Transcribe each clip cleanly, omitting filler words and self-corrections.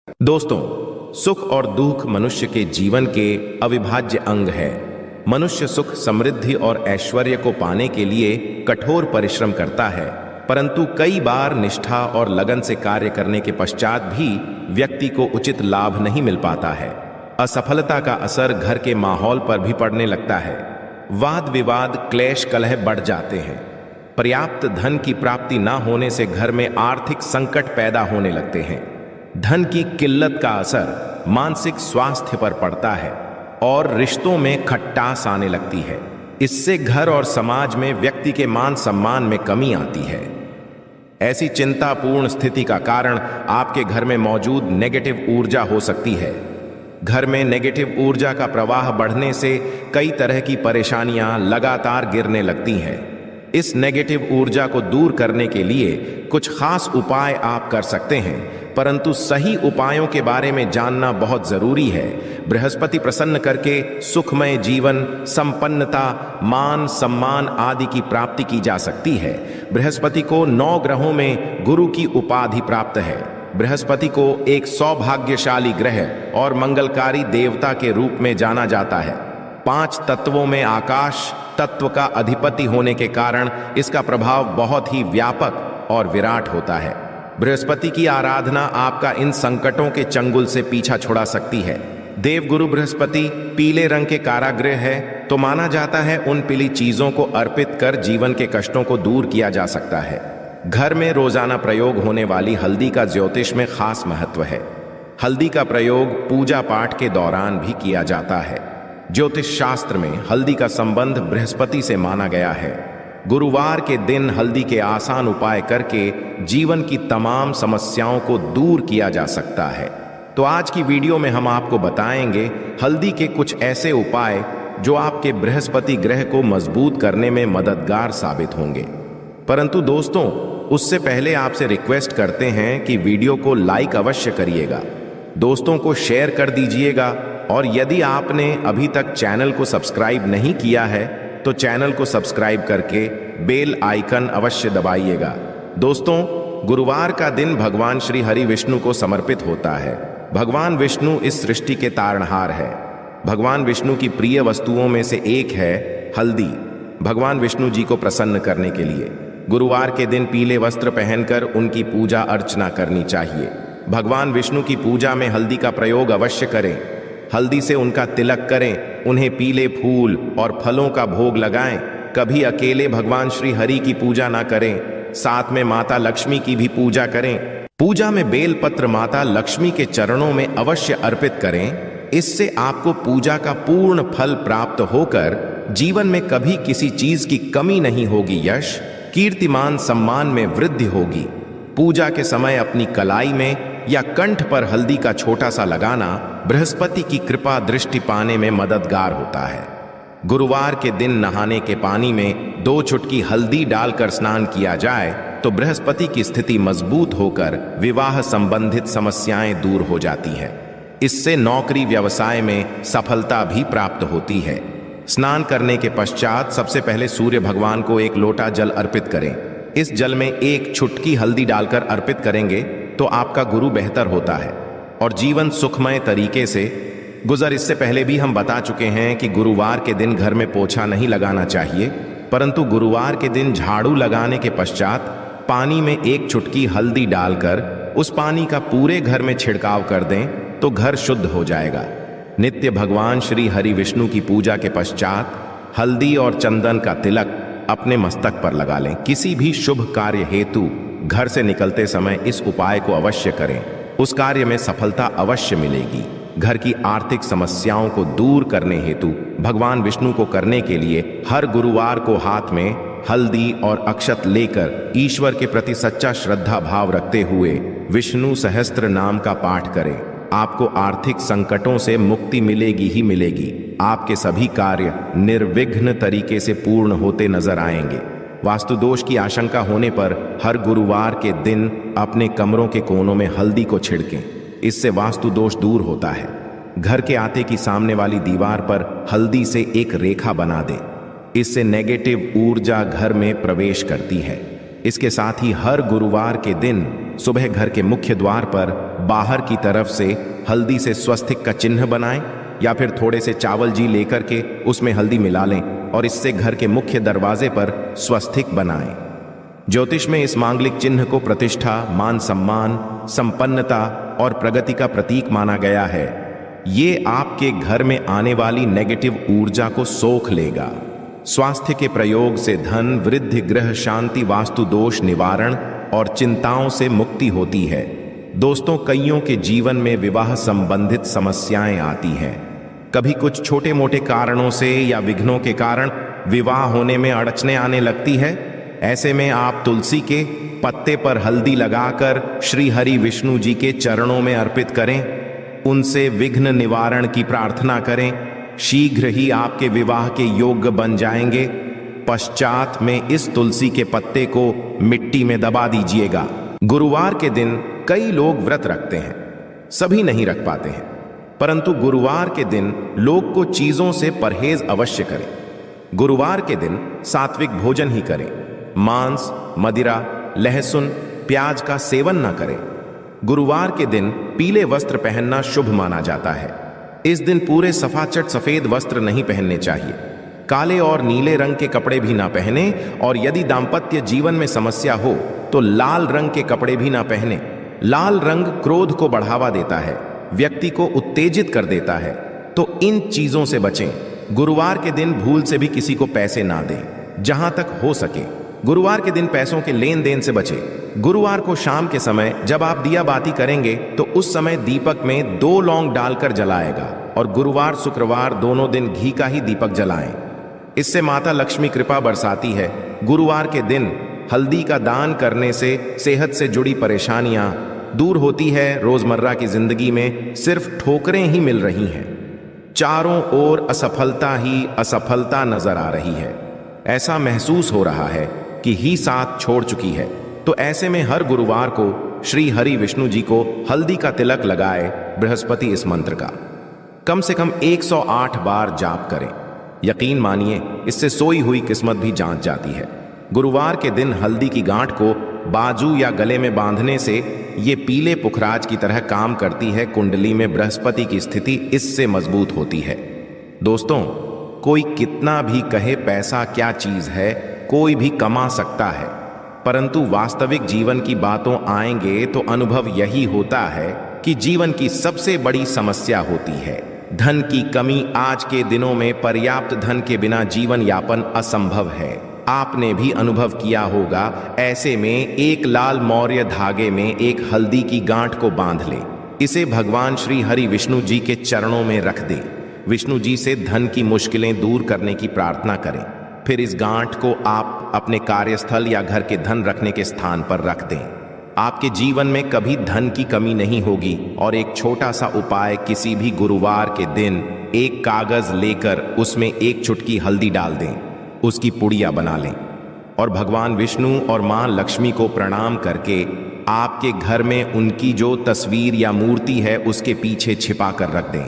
दोस्तों, सुख और दुख मनुष्य के जीवन के अविभाज्य अंग है। मनुष्य सुख, समृद्धि और ऐश्वर्य को पाने के लिए कठोर परिश्रम करता है, परंतु कई बार निष्ठा और लगन से कार्य करने के पश्चात भी व्यक्ति को उचित लाभ नहीं मिल पाता है। असफलता का असर घर के माहौल पर भी पड़ने लगता है। वाद विवाद, क्लेश, कलह बढ़ जाते हैं। पर्याप्त धन की प्राप्ति न होने से घर में आर्थिक संकट पैदा होने लगते हैं। धन की किल्लत का असर मानसिक स्वास्थ्य पर पड़ता है और रिश्तों में खटास आने लगती है। इससे घर और समाज में व्यक्ति के मान सम्मान में कमी आती है। ऐसी चिंतापूर्ण स्थिति का कारण आपके घर में मौजूद नेगेटिव ऊर्जा हो सकती है। घर में नेगेटिव ऊर्जा का प्रवाह बढ़ने से कई तरह की परेशानियां लगातार गिरने लगती हैं। इस नेगेटिव ऊर्जा को दूर करने के लिए कुछ खास उपाय आप कर सकते हैं, परंतु सही उपायों के बारे में जानना बहुत जरूरी है। बृहस्पति प्रसन्न करके सुखमय जीवन, संपन्नता, मान सम्मान आदि की प्राप्ति की जा सकती है। बृहस्पति को 9 ग्रहों में गुरु की उपाधि प्राप्त है। बृहस्पति को एक सौभाग्यशाली ग्रह और मंगलकारी देवता के रूप में जाना जाता है। 5 तत्वों में आकाश तत्व का अधिपति होने के कारण इसका प्रभाव बहुत ही व्यापक और विराट होता है। बृहस्पति की आराधना आपका इन संकटों के चंगुल से पीछा छुड़ा सकती है। देवगुरु बृहस्पति पीले रंग के कारागृह है, तो माना जाता है उन पीली चीजों को अर्पित कर जीवन के कष्टों को दूर किया जा सकता है। घर में रोजाना प्रयोग होने वाली हल्दी का ज्योतिष में खास महत्व है। हल्दी का प्रयोग पूजा पाठ के दौरान भी किया जाता है। ज्योतिष शास्त्र में हल्दी का संबंध बृहस्पति से माना गया है। गुरुवार के दिन हल्दी के आसान उपाय करके जीवन की तमाम समस्याओं को दूर किया जा सकता है। तो आज की वीडियो में हम आपको बताएंगे हल्दी के कुछ ऐसे उपाय जो आपके बृहस्पति ग्रह को मजबूत करने में मददगार साबित होंगे। परंतु दोस्तों, उससे पहले आपसे रिक्वेस्ट करते हैं कि वीडियो को लाइक अवश्य करिएगा, दोस्तों को शेयर कर दीजिएगा, और यदि आपने अभी तक चैनल को सब्सक्राइब नहीं किया है तो चैनल को सब्सक्राइब करके बेल आइकन अवश्य दबाइएगा। दोस्तों, गुरुवार का दिन भगवान श्री हरि विष्णु को समर्पित होता है। भगवान विष्णु इस सृष्टि के तारणहार है। भगवान विष्णु की प्रिय वस्तुओं में से एक है हल्दी। भगवान विष्णु जी को प्रसन्न करने के लिए गुरुवार के दिन पीले वस्त्र पहनकर उनकी पूजा अर्चना करनी चाहिए। भगवान विष्णु की पूजा में हल्दी का प्रयोग अवश्य करें। हल्दी से उनका तिलक करें, उन्हें पीले फूल और फलों का भोग लगाएं। कभी अकेले भगवान श्री हरि की पूजा ना करें, साथ में माता लक्ष्मी की भी पूजा करें। पूजा में बेलपत्र माता लक्ष्मी के चरणों में अवश्य अर्पित करें। इससे आपको पूजा का पूर्ण फल प्राप्त होकर जीवन में कभी किसी चीज की कमी नहीं होगी। यश, कीर्तिमान, सम्मान में वृद्धि होगी। पूजा के समय अपनी कलाई में या कंठ पर हल्दी का छोटा सा लगाना बृहस्पति की कृपा दृष्टि पाने में मददगार होता है। गुरुवार के दिन नहाने के पानी में 2 चुटकी हल्दी डालकर स्नान किया जाए तो बृहस्पति की स्थिति मजबूत होकर विवाह संबंधित समस्याएं दूर हो जाती हैं। इससे नौकरी व्यवसाय में सफलता भी प्राप्त होती है। स्नान करने के पश्चात सबसे पहले सूर्य भगवान को 1 लोटा जल अर्पित करें। इस जल में 1 चुटकी हल्दी डालकर अर्पित करेंगे तो आपका गुरु बेहतर होता है और जीवन सुखमय तरीके से गुजर। इससे पहले भी हम बता चुके हैं कि गुरुवार के दिन घर में पोछा नहीं लगाना चाहिए, परंतु गुरुवार के दिन झाड़ू लगाने के पश्चात पानी में 1 चुटकी हल्दी डालकर उस पानी का पूरे घर में छिड़काव कर दें तो घर शुद्ध हो जाएगा। नित्य भगवान श्री हरि विष्णु की पूजा के पश्चात हल्दी और चंदन का तिलक अपने मस्तक पर लगा लें। किसी भी शुभ कार्य हेतु घर से निकलते समय इस उपाय को अवश्य करें, उस कार्य में सफलता अवश्य मिलेगी। घर की आर्थिक समस्याओं को दूर करने हेतु भगवान विष्णु को करने के लिए हर गुरुवार को हाथ में हल्दी और अक्षत लेकर ईश्वर के प्रति सच्चा श्रद्धा भाव रखते हुए विष्णु सहस्त्र नाम का पाठ करें। आपको आर्थिक संकटों से मुक्ति मिलेगी ही मिलेगी। आपके सभी कार्य निर्विघ्न तरीके से पूर्ण होते नजर आएंगे। वास्तु दोष की आशंका होने पर हर गुरुवार के दिन अपने कमरों के कोनों में हल्दी को छिड़कें, इससे वास्तु दोष दूर होता है। घर के आते की सामने वाली दीवार पर हल्दी से एक रेखा बना दें, इससे नेगेटिव ऊर्जा घर में प्रवेश करती है। इसके साथ ही हर गुरुवार के दिन सुबह घर के मुख्य द्वार पर बाहर की तरफ से हल्दी से स्वस्तिक का चिन्ह बनाएं, या फिर थोड़े से चावल जी लेकर के उसमें हल्दी मिला लें और इससे घर के मुख्य दरवाजे पर स्वस्तिक बनाएं। ज्योतिष में इस मांगलिक चिन्ह को प्रतिष्ठा, मान सम्मान, संपन्नता और प्रगति का प्रतीक माना गया है। ये आपके घर में आने वाली नेगेटिव ऊर्जा को सोख लेगा। स्वास्थ्य के प्रयोग से धन वृद्धि, ग्रह शांति, वास्तु दोष निवारण और चिंताओं से मुक्ति होती है। दोस्तों, कईयों के जीवन में विवाह संबंधित समस्याएं आती हैं। कभी कुछ छोटे मोटे कारणों से या विघ्नों के कारण विवाह होने में अड़चने आने लगती है। ऐसे में आप तुलसी के पत्ते पर हल्दी लगाकर श्री हरि विष्णु जी के चरणों में अर्पित करें, उनसे विघ्न निवारण की प्रार्थना करें। शीघ्र ही आपके विवाह के योग्य बन जाएंगे। पश्चात में इस तुलसी के पत्ते को मिट्टी में दबा दीजिएगा। गुरुवार के दिन कई लोग व्रत रखते हैं, सभी नहीं रख पाते हैं, परंतु गुरुवार के दिन लोग को चीजों से परहेज अवश्य करें। गुरुवार के दिन सात्विक भोजन ही करें। मांस, मदिरा, लहसुन, प्याज का सेवन न करें। गुरुवार के दिन पीले वस्त्र पहनना शुभ माना जाता है। इस दिन पूरे सफाचट सफेद वस्त्र नहीं पहनने चाहिए। काले और नीले रंग के कपड़े भी ना पहने, और यदि दाम्पत्य जीवन में समस्या हो तो लाल रंग के कपड़े भी ना पहने। लाल रंग क्रोध को बढ़ावा देता है, व्यक्ति को उत्तेजित कर देता है, तो इन चीजों से बचें। गुरुवार के दिन भूल से भी किसी को पैसे ना दें। जहां तक हो सके गुरुवार के दिन पैसों के लेन देन से बचें। गुरुवार को शाम के समय जब आप दिया बाती करेंगे तो उस समय दीपक में 2 लौंग डालकर जलाएगा, और गुरुवार शुक्रवार दोनों दिन घी का ही दीपक जलाएं। इससे माता लक्ष्मी कृपा बरसाती है। गुरुवार के दिन हल्दी का दान करने से सेहत से जुड़ी परेशानियां दूर होती है। रोजमर्रा की जिंदगी में सिर्फ ठोकरें ही मिल रही हैं, चारों ओर असफलता ही असफलता नजर आ रही है। ऐसा महसूस हो रहा है कि ही साथ छोड़ चुकी है। तो ऐसे में हर गुरुवार को श्री हरि विष्णु जी को हल्दी का तिलक लगाए बृहस्पति इस मंत्र का कम से कम 108 बार जाप करें। यकीन मानिए, इससे सोई हुई किस्मत भी जांच जाती है। गुरुवार के दिन हल्दी की गांठ को बाजू या गले में बांधने से ये पीले पुखराज की तरह काम करती है। कुंडली में बृहस्पति की स्थिति इससे मजबूत होती है। दोस्तों, कोई कितना भी कहे पैसा क्या चीज है, कोई भी कमा सकता है, परंतु वास्तविक जीवन की बातों आएंगे तो अनुभव यही होता है कि जीवन की सबसे बड़ी समस्या होती है धन की कमी। आज के दिनों में पर्याप्त धन के बिना जीवन यापन असंभव है। आपने भी अनुभव किया होगा। ऐसे में एक लाल मौर्य धागे में एक हल्दी की गांठ को बांध ले, इसे भगवान श्री हरि विष्णु जी के चरणों में रख दे। विष्णु जी से धन की मुश्किलें दूर करने की प्रार्थना करें। फिर इस गांठ को आप अपने कार्यस्थल या घर के धन रखने के स्थान पर रख दें। आपके जीवन में कभी धन की कमी नहीं होगी। और एक छोटा सा उपाय, किसी भी गुरुवार के दिन एक कागज लेकर उसमें एक चुटकी हल्दी डाल दें, उसकी पुड़िया बना लें और भगवान विष्णु और मां लक्ष्मी को प्रणाम करके आपके घर में उनकी जो तस्वीर या मूर्ति है उसके पीछे छिपा कर रख दें।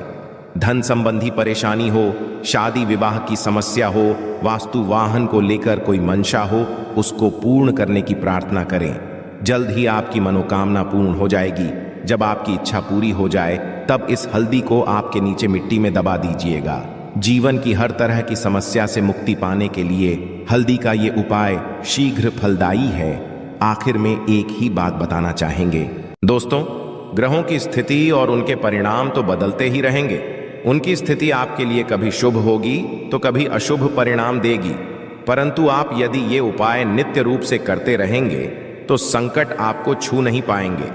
धन संबंधी परेशानी हो, शादी विवाह की समस्या हो, वास्तु वाहन को लेकर कोई मंशा हो, उसको पूर्ण करने की प्रार्थना करें। जल्द ही आपकी मनोकामना पूर्ण हो जाएगी। जब आपकी इच्छा पूरी हो जाए तब इस हल्दी को आपके नीचे मिट्टी में दबा दीजिएगा। जीवन की हर तरह की समस्या से मुक्ति पाने के लिए हल्दी का ये उपाय शीघ्र फलदायी है। आखिर में एक ही बात बताना चाहेंगे दोस्तों, ग्रहों की स्थिति और उनके परिणाम तो बदलते ही रहेंगे। उनकी स्थिति आपके लिए कभी शुभ होगी तो कभी अशुभ परिणाम देगी, परंतु आप यदि ये उपाय नित्य रूप से करते रहेंगे तो संकट आपको छू नहीं पाएंगे।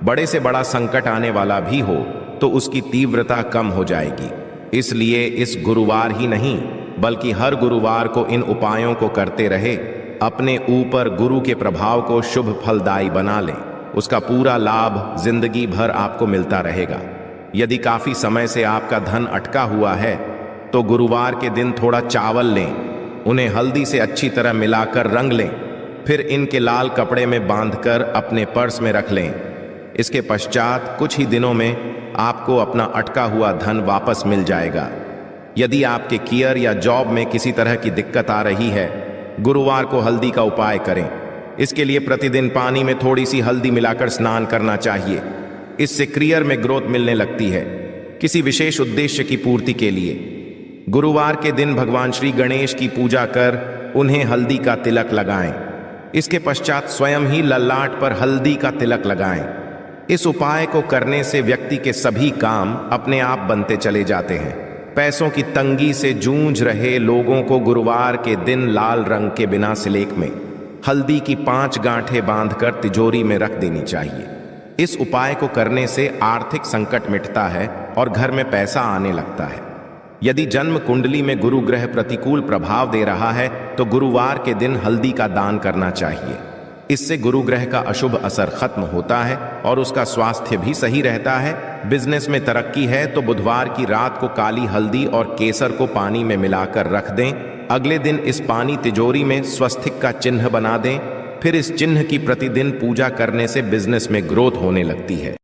बड़े से बड़ा संकट आने वाला भी हो तो उसकी तीव्रता कम हो जाएगी। इसलिए इस गुरुवार ही नहीं बल्कि हर गुरुवार को इन उपायों को करते रहे। अपने ऊपर गुरु के प्रभाव को शुभ फलदायी बना लें। उसका पूरा लाभ जिंदगी भर आपको मिलता रहेगा। यदि काफी समय से आपका धन अटका हुआ है तो गुरुवार के दिन थोड़ा चावल लें, उन्हें हल्दी से अच्छी तरह मिलाकर रंग लें, फिर इनके लाल कपड़े में बांधकर अपने पर्स में रख लें। इसके पश्चात कुछ ही दिनों में आपको अपना अटका हुआ धन वापस मिल जाएगा। यदि आपके करियर या जॉब में किसी तरह की दिक्कत आ रही है, गुरुवार को हल्दी का उपाय करें। इसके लिए प्रतिदिन पानी में थोड़ी सी हल्दी मिलाकर स्नान करना चाहिए। इससे करियर में ग्रोथ मिलने लगती है। किसी विशेष उद्देश्य की पूर्ति के लिए गुरुवार के दिन भगवान श्री गणेश की पूजा कर उन्हें हल्दी का तिलक लगाएं। इसके पश्चात स्वयं ही ललाट पर हल्दी का तिलक लगाएं। इस उपाय को करने से व्यक्ति के सभी काम अपने आप बनते चले जाते हैं। पैसों की तंगी से जूझ रहे लोगों को गुरुवार के दिन लाल रंग के बिना सिलेक में हल्दी की 5 गांठें बांधकर तिजोरी में रख देनी चाहिए। इस उपाय को करने से आर्थिक संकट मिटता है और घर में पैसा आने लगता है। यदि जन्म कुंडली में गुरु ग्रह प्रतिकूल प्रभाव दे रहा है तो गुरुवार के दिन हल्दी का दान करना चाहिए। इससे गुरु ग्रह का अशुभ असर खत्म होता है और उसका स्वास्थ्य भी सही रहता है। बिजनेस में तरक्की है तो बुधवार की रात को काली हल्दी और केसर को पानी में मिलाकर रख दें। अगले दिन इस पानी तिजोरी में स्वस्तिक का चिन्ह बना दें। फिर इस चिन्ह की प्रतिदिन पूजा करने से बिजनेस में ग्रोथ होने लगती है।